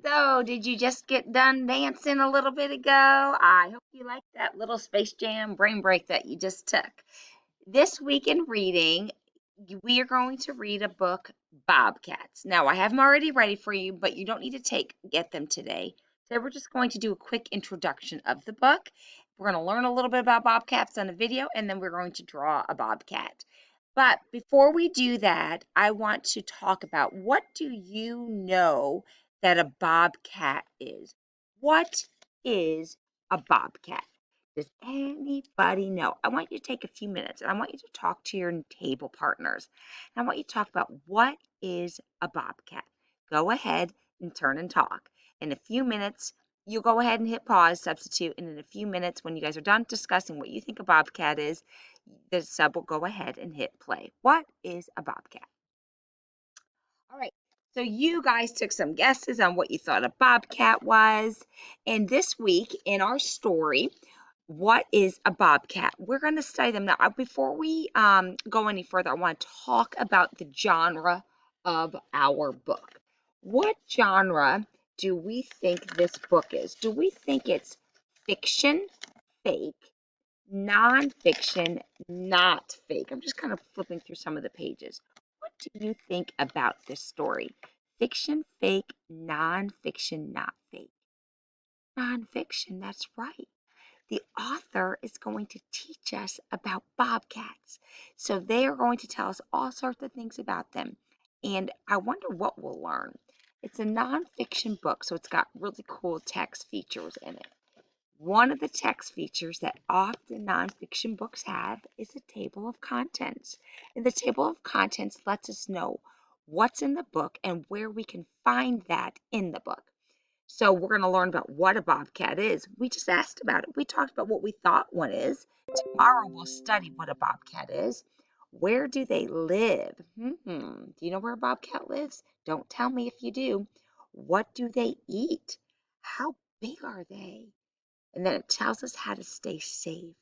So, did you just get done dancing a little bit ago? I hope you liked that little Space Jam brain break that you just took. This week in reading, we are going to read a book, Bobcats. Now, I have them already ready for you, but you don't need to get them today. So, we're just going to do a quick introduction of the book. We're going to learn a little bit about bobcats on a video, and then we're going to draw a bobcat. But before we do that, I want to talk about, what do you know that a bobcat is? What is a bobcat? Does anybody know? I want you to take a few minutes and I want you to talk to your table partners. And I want you to talk about, what is a bobcat? Go ahead and turn and talk. In a few minutes, you'll go ahead and hit pause, substitute, and in a few minutes, when you guys are done discussing what you think a bobcat is, the sub will go ahead and hit play. What is a bobcat? All right. So you guys took some guesses on what you thought a bobcat was. And this week in our story, what is a bobcat? We're going to study them now. Before we go any further, I want to talk about the genre of our book. What genre do we think this book is? Do we think it's fiction, fake, nonfiction, not fake? I'm just kind of flipping through some of the pages. What do you think about this story? Fiction, fake, nonfiction, not fake? Nonfiction, that's right. The author is going to teach us about bobcats. So they are going to tell us all sorts of things about them. And I wonder what we'll learn. It's a nonfiction book, so it's got really cool text features in it. One of the text features that often nonfiction books have is a table of contents. And the table of contents lets us know what's in the book and where we can find that in the book. So we're going to learn about what a bobcat is. We just asked about it. We talked about what we thought one is. Tomorrow we'll study what a bobcat is. Where do they live? Do you know where a bobcat lives? Don't tell me if you do. What do they eat? How big are they? And then it tells us how to stay safe.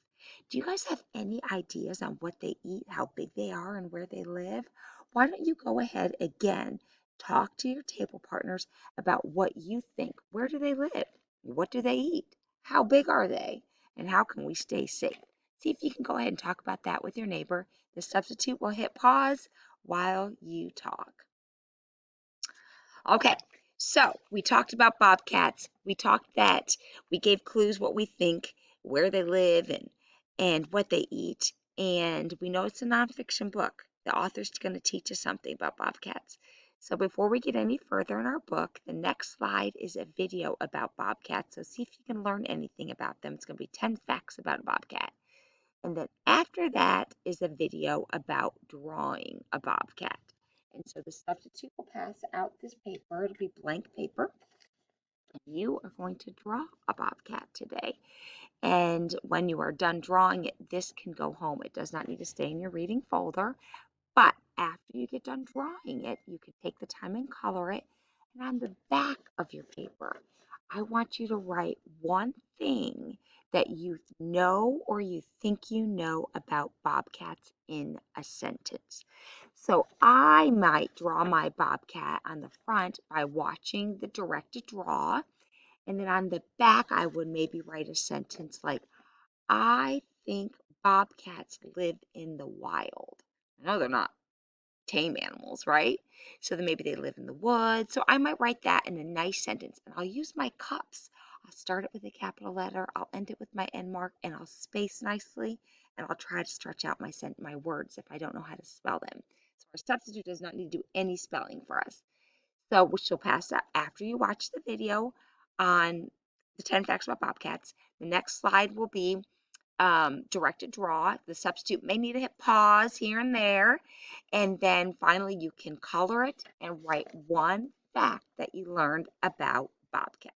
Do you guys have any ideas on what they eat, how big they are, and where they live? Why don't you go ahead again, talk to your table partners about what you think. Where do they live? What do they eat? How big are they? And how can we stay safe? See if you can go ahead and talk about that with your neighbor. The substitute will hit pause while you talk. Okay, so we talked about bobcats. We talked that we gave clues what we think, where they live, and what they eat. And we know it's a nonfiction book. The author's going to teach us something about bobcats. So before we get any further in our book, the next slide is a video about bobcats. So see if you can learn anything about them. It's going to be 10 facts about a bobcat. And then after that is a video about drawing a bobcat. And so the substitute will pass out this paper. It'll be blank paper. And you are going to draw a bobcat today. And when you are done drawing it, this can go home. It does not need to stay in your reading folder. But after you get done drawing it, you can take the time and color it. And on the back of your paper, I want you to write one thing that you know or you think you know about bobcats in a sentence. So I might draw my bobcat on the front by watching the directed draw. And then on the back, I would maybe write a sentence like, I think bobcats live in the wild. I know they're not tame animals, right? So then maybe they live in the woods. So I might write that in a nice sentence, and I'll use my cups. I'll start it with a capital letter, I'll end it with my end mark, and I'll space nicely, and I'll try to stretch out my words if I don't know how to spell them. So our substitute does not need to do any spelling for us. So which will pass out after you watch the video on the 10 facts about bobcats. The next slide will be directed draw. The substitute may need to hit pause here and there. And then finally you can color it and write one fact that you learned about bobcats.